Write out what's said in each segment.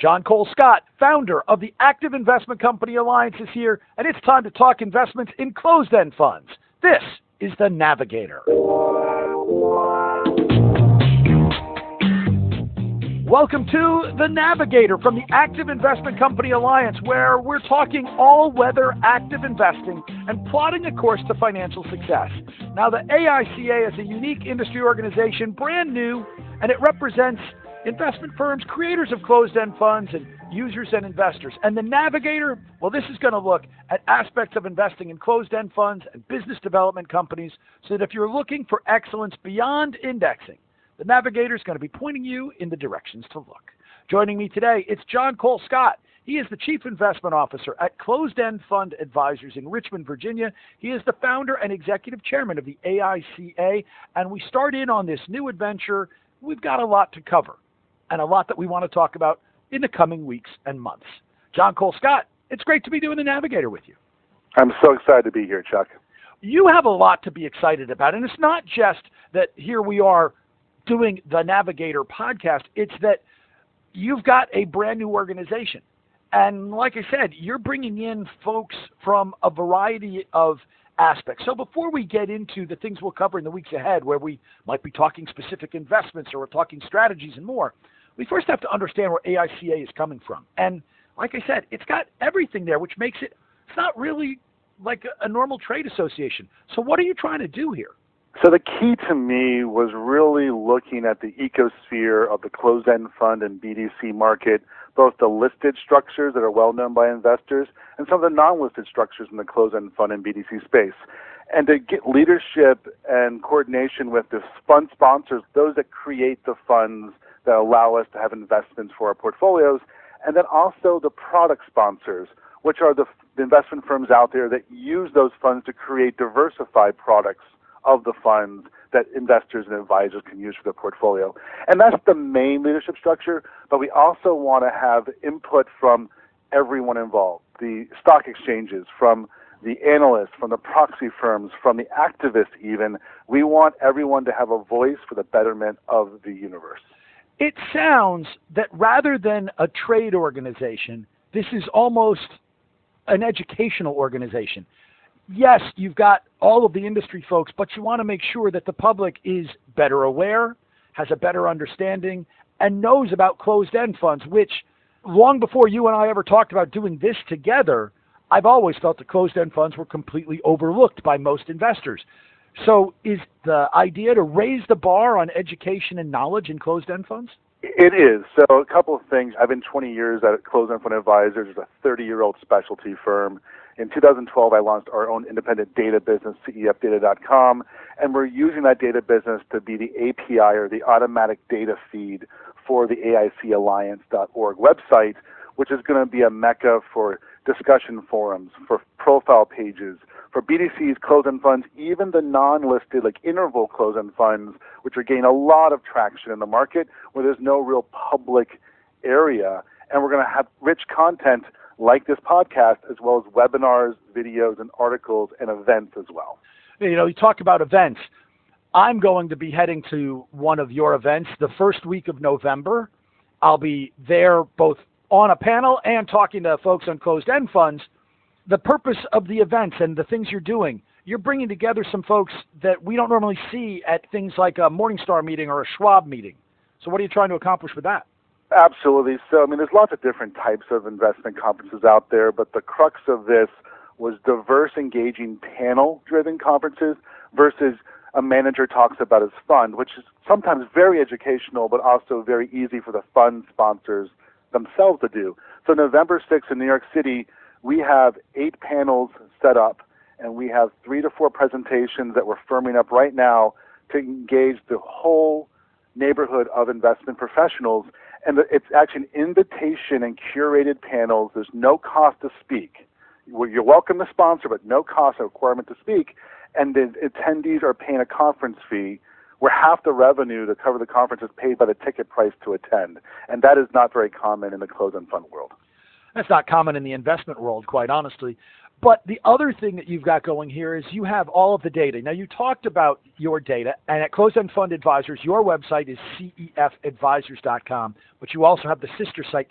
John Cole Scott, founder of the Active Investment Company Alliance, is here, and it's time to talk investments in closed-end funds. This is The Navigator. Welcome to The Navigator from the Active Investment Company Alliance, where we're talking all-weather active investing and plotting a course to financial success. Now, the AICA is a unique industry organization, brand new, and it represents investment firms, creators of closed-end funds, and users and investors. And The Navigator, well, this is going to look at aspects of investing in closed-end funds and business development companies so that if you're looking for excellence beyond indexing, The Navigator is going to be pointing you in the directions to look. Joining me today, it's John Cole Scott. He is the Chief Investment Officer at Closed End Fund Advisors in Richmond, Virginia. He is the founder and executive chairman of the AICA. And we start in on this new adventure. We've got a lot to cover and a lot that we want to talk about in the coming weeks and months. John Cole Scott, it's great to be doing The Navigator with you. I'm so excited to be here, Chuck. You have a lot to be excited about, and it's not just that here we are doing the Navigator podcast, it's that you've got a brand new organization. And like I said, you're bringing in folks from a variety of aspects. So before we get into the things we'll cover in the weeks ahead, where we might be talking specific investments or we're talking strategies and more, we first have to understand where AICA is coming from. And like I said, it's got everything there, which makes it's not really like a normal trade association. So what are you trying to do here? So the key to me was really looking at the ecosphere of the closed-end fund and BDC market, both the listed structures that are well-known by investors and some of the non-listed structures in the closed-end fund and BDC space. And to get leadership and coordination with the fund sponsors, those that create the funds that allow us to have investments for our portfolios, and then also the product sponsors, which are the investment firms out there that use those funds to create diversified products of the funds that investors and advisors can use for their portfolio. And that's the main leadership structure, but we also want to have input from everyone involved, the stock exchanges, from the analysts, from the proxy firms, from the activists even. We want everyone to have a voice for the betterment of the universe. It sounds that rather than a trade organization, this is almost an educational organization. Yes, you've got all of the industry folks, but you want to make sure that the public is better aware, has a better understanding, and knows about closed-end funds, which long before you and I ever talked about doing this together, I've always felt that closed-end funds were completely overlooked by most investors. So is the idea to raise the bar on education and knowledge in closed-end funds? It is. So a couple of things. I've been 20 years at Closed-End Fund Advisors, a 30-year-old specialty firm. In 2012, I launched our own independent data business, cefdata.com, and we're using that data business to be the API or the automatic data feed for the AICalliance.org website, which is going to be a mecca for discussion forums, for profile pages, for BDCs, closed-end funds, even the non-listed, like interval closed-end funds, which are gaining a lot of traction in the market where there's no real public area. And we're going to have rich content like this podcast, as well as webinars, videos, and articles, and events as well. You know, you talk about events. I'm going to be heading to one of your events the first week of November. I'll be there both on a panel and talking to folks on closed-end funds. The purpose of the events and the things you're doing, you're bringing together some folks that we don't normally see at things like a Morningstar meeting or a Schwab meeting. So what are you trying to accomplish with that? Absolutely. So, there's lots of different types of investment conferences out there, but the crux of this was diverse, engaging, panel-driven conferences versus a manager talks about his fund, which is sometimes very educational, but also very easy for the fund sponsors themselves to do. So November 6th in New York City, we have 8 panels set up, and we have 3 to 4 presentations that we're firming up right now to engage the whole neighborhood of investment professionals. And it's actually an invitation and curated panels. There's no cost to speak. You're welcome to sponsor, but no cost or requirement to speak. And the attendees are paying a conference fee where half the revenue to cover the conference is paid by the ticket price to attend. And that is not very common in the closed-end fund world. That's not common in the investment world, quite honestly. But the other thing that you've got going here is you have all of the data. Now, you talked about your data, and at Closed-End Fund Advisors, your website is cefadvisors.com, but you also have the sister site,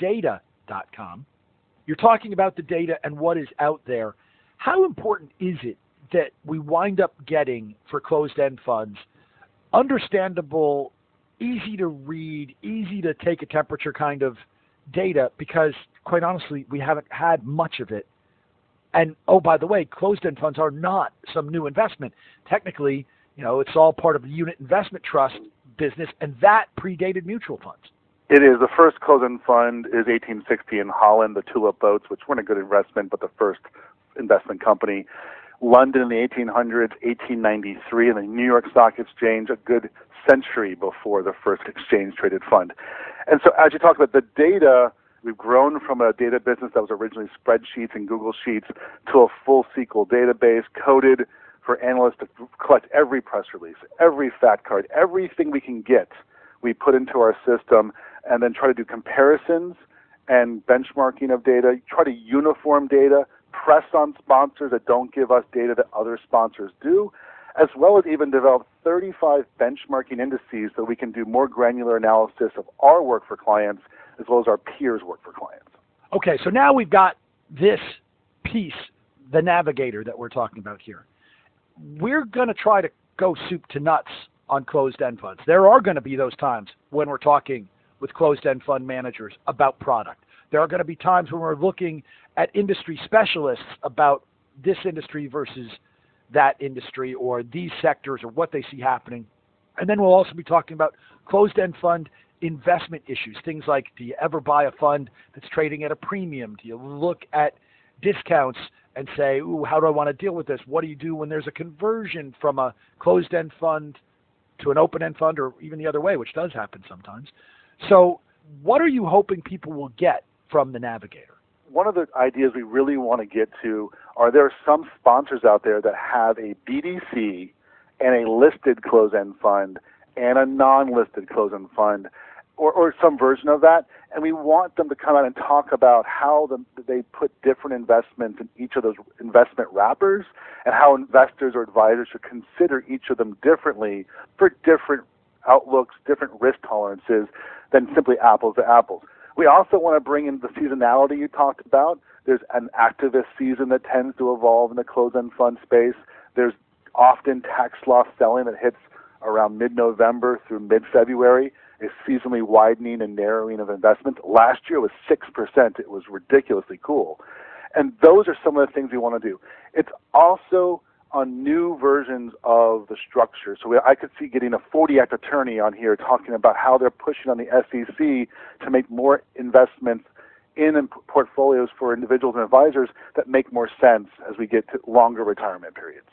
cefdata.com. You're talking about the data and what is out there. How important is it that we wind up getting, for closed-end funds, understandable, easy to read, easy to take a temperature kind of data? Because, quite honestly, we haven't had much of it. And, oh, by the way, closed-end funds are not some new investment. Technically, it's all part of the unit investment trust business, and that predated mutual funds. It is. The first closed-end fund is 1860 in Holland, the Tulip boats, which weren't a good investment, but the first investment company. London in the 1800s, 1893, and the New York Stock Exchange, a good century before the first exchange-traded fund. And so as you talk about the data, we've grown from a data business that was originally spreadsheets and Google Sheets to a full SQL database coded for analysts to collect every press release, every fact card, everything we can get, we put into our system, and then try to do comparisons and benchmarking of data, try to uniform data, press on sponsors that don't give us data that other sponsors do, as well as even develop 35 benchmarking indices so we can do more granular analysis of our work for clients as well as our peers' work for clients. Okay, so now we've got this piece, the navigator that we're talking about here. We're going to try to go soup to nuts on closed-end funds. There are going to be those times when we're talking with closed-end fund managers about product. There are going to be times when we're looking at industry specialists about this industry versus that industry or these sectors or what they see happening. And then we'll also be talking about closed-end fund investment issues, things like, do you ever buy a fund that's trading at a premium? Do you look at discounts and say, ooh, how do I want to deal with this? What do you do when there's a conversion from a closed-end fund to an open-end fund, or even the other way, which does happen sometimes? So what are you hoping people will get from the navigator? One of the ideas we really want to get to are there some sponsors out there that have a BDC and a listed closed-end fund and a non-listed closed-end fund, or some version of that, and we want them to come out and talk about how they put different investments in each of those investment wrappers and how investors or advisors should consider each of them differently for different outlooks, different risk tolerances than simply apples to apples. We also want to bring in the seasonality you talked about. There's an activist season that tends to evolve in the closed-end fund space. There's often tax loss selling that hits around mid-November through mid-February, a seasonally widening and narrowing of investments. Last year was 6%. It was ridiculously cool. And those are some of the things we want to do. It's also on new versions of the structure. So I could see getting a 40 Act attorney on here talking about how they're pushing on the SEC to make more investments in portfolios for individuals and advisors that make more sense as we get to longer retirement periods.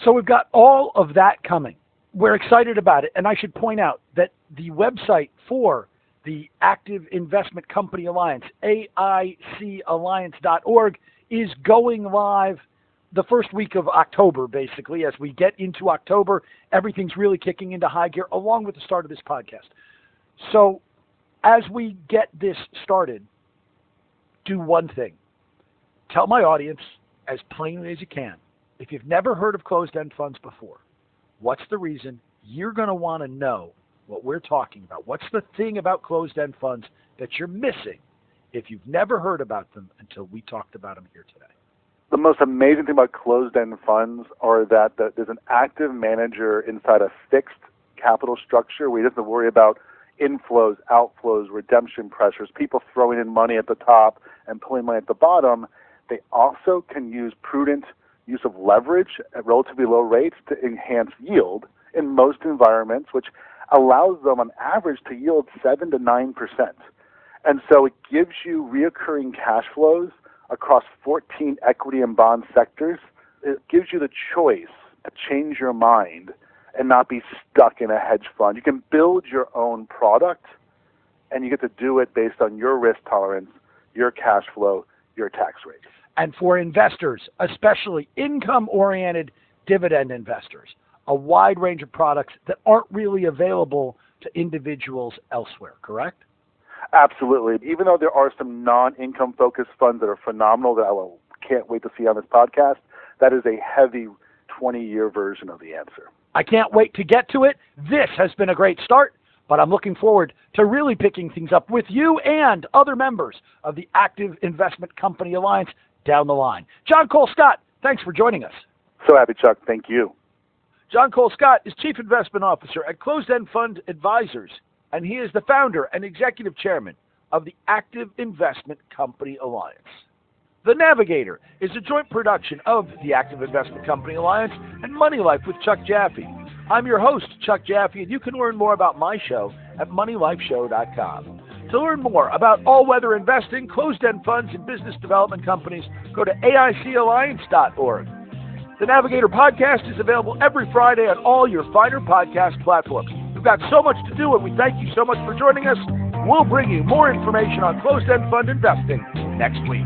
So we've got all of that coming. We're excited about it. And I should point out that the website for the Active Investment Company Alliance, AICalliance.org, is going live the first week of October, basically. As we get into October, everything's really kicking into high gear, along with the start of this podcast. So as we get this started, do one thing. Tell my audience as plainly as you can, if you've never heard of closed-end funds before, what's the reason you're going to want to know what we're talking about? What's the thing about closed-end funds that you're missing if you've never heard about them until we talked about them here today? The most amazing thing about closed-end funds are that there's an active manager inside a fixed capital structure where he doesn't have to worry about inflows, outflows, redemption pressures, people throwing in money at the top and pulling money at the bottom. They also can use prudent use of leverage at relatively low rates to enhance yield in most environments, which allows them on average to yield 7 to 9%. And so it gives you reoccurring cash flows across 14 equity and bond sectors. It gives you the choice to change your mind and not be stuck in a hedge fund. You can build your own product, and you get to do it based on your risk tolerance, your cash flow, your tax rate. And for investors, especially income-oriented dividend investors, a wide range of products that aren't really available to individuals elsewhere, correct? Absolutely. Even though there are some non-income focused funds that are phenomenal that I will can't wait to see on this podcast, that is a heavy 20-year version of the answer. I can't wait to get to it. This has been a great start, but I'm looking forward to really picking things up with you and other members of the Active Investment Company Alliance down the line. John Cole Scott, thanks for joining us. So happy, Chuck. Thank you. John Cole Scott is Chief Investment Officer at Closed End Fund Advisors, and he is the founder and executive chairman of the Active Investment Company Alliance. The Navigator is a joint production of the Active Investment Company Alliance and Money Life with Chuck Jaffe. I'm your host, Chuck Jaffe, and you can learn more about my show at moneylifeshow.com. To learn more about all-weather investing, closed-end funds, and business development companies, go to aicalliance.org. The Navigator podcast is available every Friday on all your finer podcast platforms. We've got so much to do, and we thank you so much for joining us. We'll bring you more information on closed-end fund investing next week.